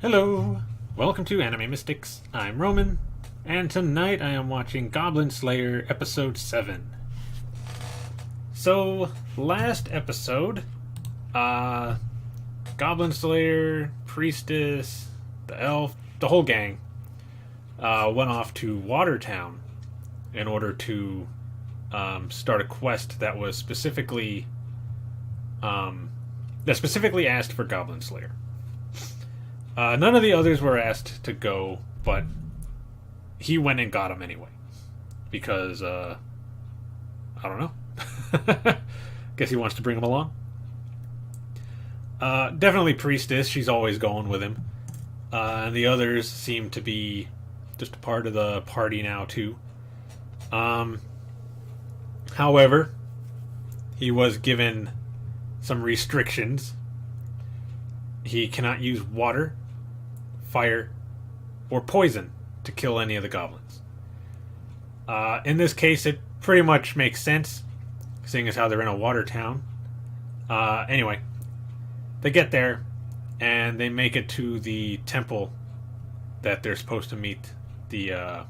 Hello! Welcome to Anime Mystics. I'm Roman, and tonight I am watching Goblin Slayer Episode 7. So, last episode, Goblin Slayer, Priestess, the elf, the whole gang, went off to Watertown in order to start a quest that was specifically asked for Goblin Slayer. None of the others were asked to go, but he went and got them anyway. Because, I don't know. Guess he wants to bring them along. Definitely Priestess, she's always going with him. And the others seem to be just a part of the party now, too. However, he was given some restrictions. He cannot use water, fire, or poison to kill any of the goblins. In this case, it pretty much makes sense, seeing as how they're in a water town. Anyway, they get there, and they make it to the temple that they're supposed to meet the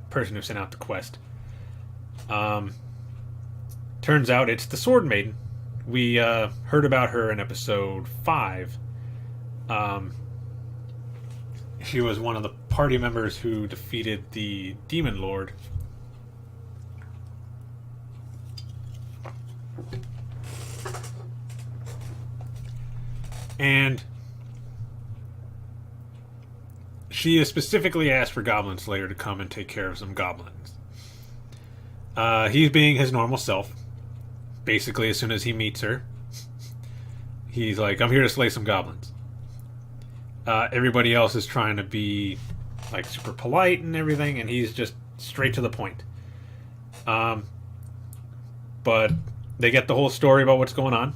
person who sent out the quest. Turns out it's the Sword Maiden. We heard about her in episode 5. She was one of the party members who defeated the Demon Lord. And she is specifically asked for Goblin Slayer to come and take care of some goblins. He's being his normal self. Basically, as soon as he meets her, he's like, I'm here to slay some goblins. Everybody else is trying to be like super polite and everything, and he's just straight to the point. But they get the whole story about what's going on.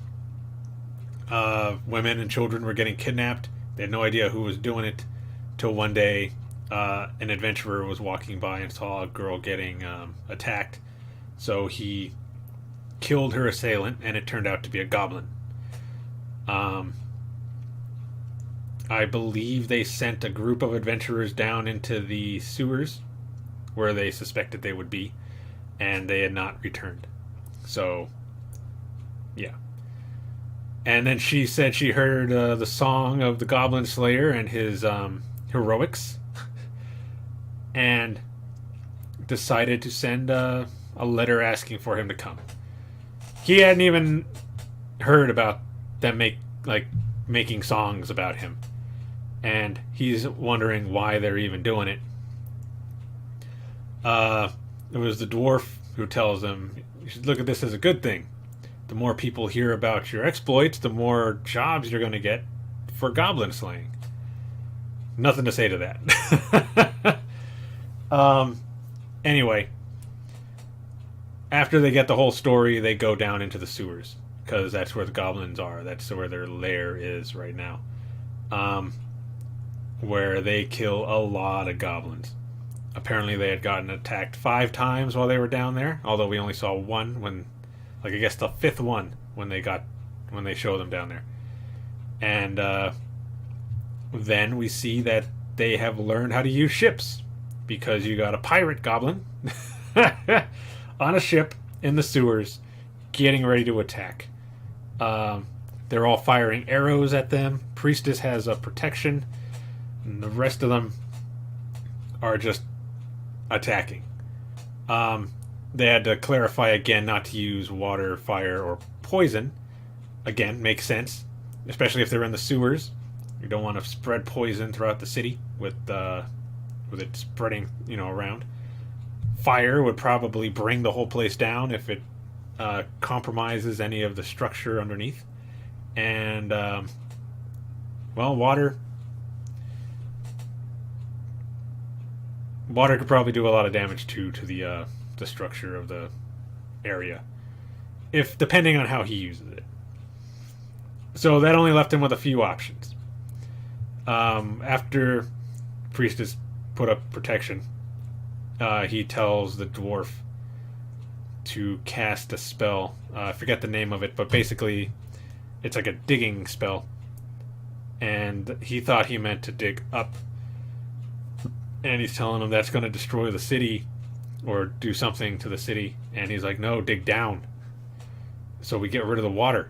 Women and children were getting kidnapped. They had no idea who was doing it, till one day an adventurer was walking by and saw a girl getting attacked. So he killed her assailant, and it turned out to be a goblin. I believe they sent a group of adventurers down into the sewers where they suspected they would be, and they had not returned. So, yeah. And then she said she heard the song of the Goblin Slayer and his heroics, and decided to send a letter asking for him to come. He hadn't even heard about them making songs about him, and he's wondering why they're even doing it. It was the dwarf who tells him, you should look at this as a good thing. The more people hear about your exploits, the more jobs you're going to get for goblin slaying. Nothing to say to that. Anyway, after they get the whole story, they go down into the sewers, because that's where the goblins are. That's where their lair is right now. Where they kill a lot of goblins. Apparently they had gotten attacked 5 times while they were down there, although we only saw one when, I guess the 5th one when they show them down there. And then we see that they have learned how to use ships, because you got a pirate goblin on a ship in the sewers getting ready to attack. They're all firing arrows at them. Priestess has a protection, and the rest of them are just attacking. They had to clarify again not to use water, fire, or poison. Again, makes sense, especially if they're in the sewers. You don't want to spread poison throughout the city with it spreading, around. Fire would probably bring the whole place down if it compromises any of the structure underneath. And water could probably do a lot of damage too to the structure of the area, if depending on how he uses it. So that only left him with a few options. After Priestess put up protection, he tells the dwarf to cast a spell. I forget the name of it, but basically it's like a digging spell And he thought he meant to dig up. And he's telling him that's going to destroy the city or do something to the city. And he's like, no, dig down so we get rid of the water.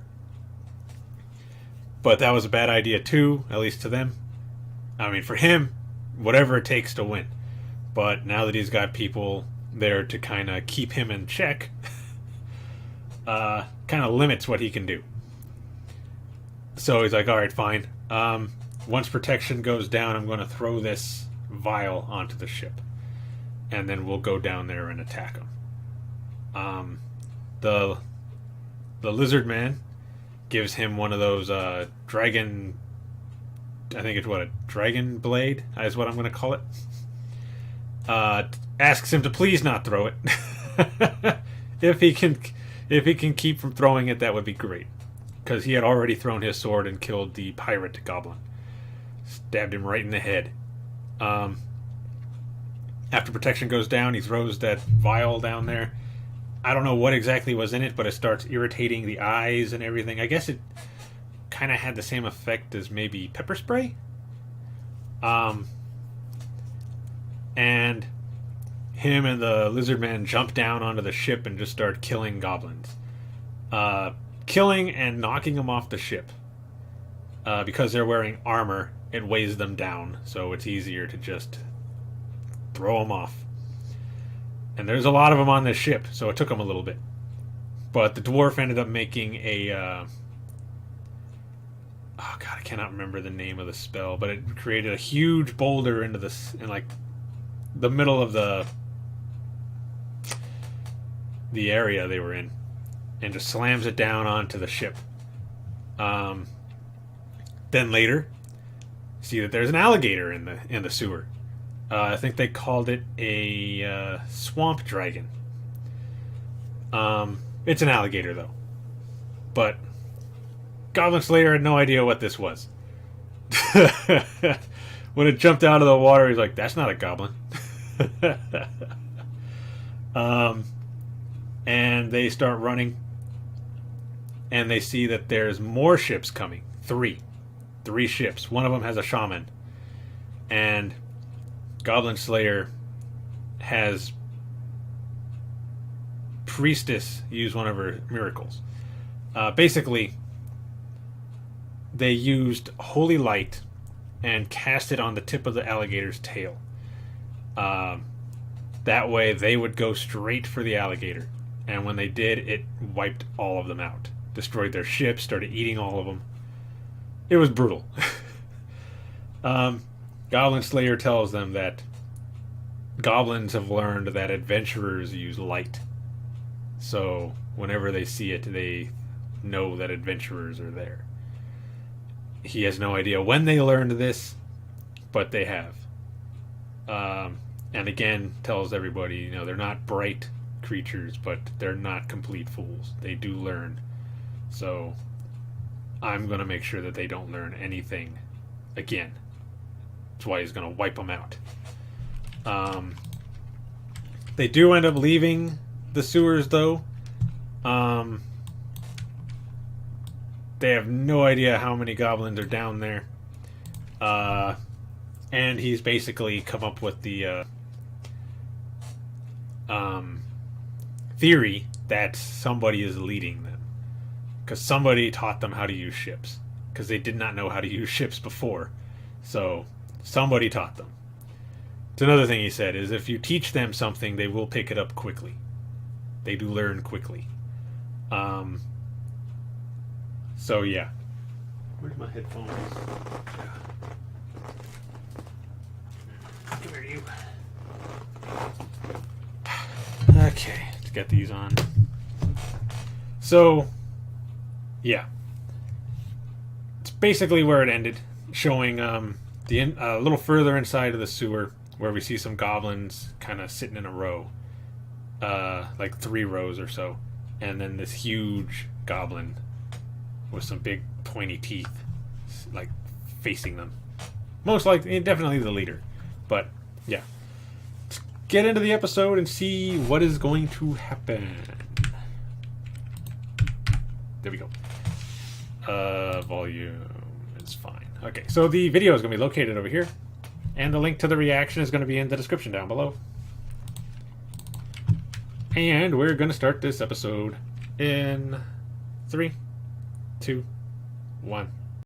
But that was a bad idea too, at least to them. I mean, for him, whatever it takes to win. But now that he's got people there to kind of keep him in check, kind of limits what he can do. So he's like, all right, fine. Once protection goes down, I'm going to throw this vial onto the ship. And then we'll go down there and attack him. The lizard man gives him one of those dragon... I think it's a dragon blade is what I'm going to call it. Asks him to please not throw it. if he can keep from throwing it, that would be great. Because he had already thrown his sword and killed the pirate goblin. Stabbed him right in the head. After protection goes down, he throws that vial down there. I don't know what exactly was in it, but it starts irritating the eyes and everything. I guess it kind of had the same effect as maybe pepper spray. And him and the lizard man jump down onto the ship and just start killing goblins. Killing and knocking them off the ship. Because they're wearing armor, it weighs them down, so it's easier to just throw them off. And there's a lot of them on this ship, so it took them a little bit. But the dwarf ended up making a... oh god, I cannot remember the name of the spell, but it created a huge boulder in like the middle of the area they were in, and just slams it down onto the ship. Then later, see that there's an alligator in the sewer. I think they called it a swamp dragon. It's an alligator though, but Goblin Slayer had no idea what this was. When it jumped out of the water, he's like, "That's not a goblin." And they start running, and they see that there's more ships coming. Three ships. One of them has a shaman, and Goblin Slayer has Priestess use one of her miracles. Basically, they used holy light and cast it on the tip of the alligator's tail. That way they would go straight for the alligator. And when they did, it wiped all of them out. Destroyed their ships, started eating all of them. It was brutal. Goblin Slayer tells them that goblins have learned that adventurers use light. So whenever they see it, they know that adventurers are there. He has no idea when they learned this, but they have. And again, tells everybody, they're not bright creatures, but they're not complete fools. They do learn. So I'm going to make sure that they don't learn anything again. That's why he's going to wipe them out. They do end up leaving the sewers, though. They have no idea how many goblins are down there. And he's basically come up with the theory that somebody is leading them. Because somebody taught them how to use ships. Because they did not know how to use ships before. So somebody taught them. It's another thing he said, is if you teach them something, they will pick it up quickly. They do learn quickly. So yeah. Where's my headphones? Come here, you. Okay, let's get these on. So, yeah. It's basically where it ended, showing a little further inside of the sewer, where we see some goblins kind of sitting in a row. Like 3 rows or so. And then this huge goblin with some big pointy teeth, like, facing them. Most likely, definitely the leader. But, yeah. Let's get into the episode and see what is going to happen. There we go. Volume is fine. Okay, so the video is going to be located over here, and the link to the reaction is going to be in the description down below. And we're going to start this episode in 3, 2, 1.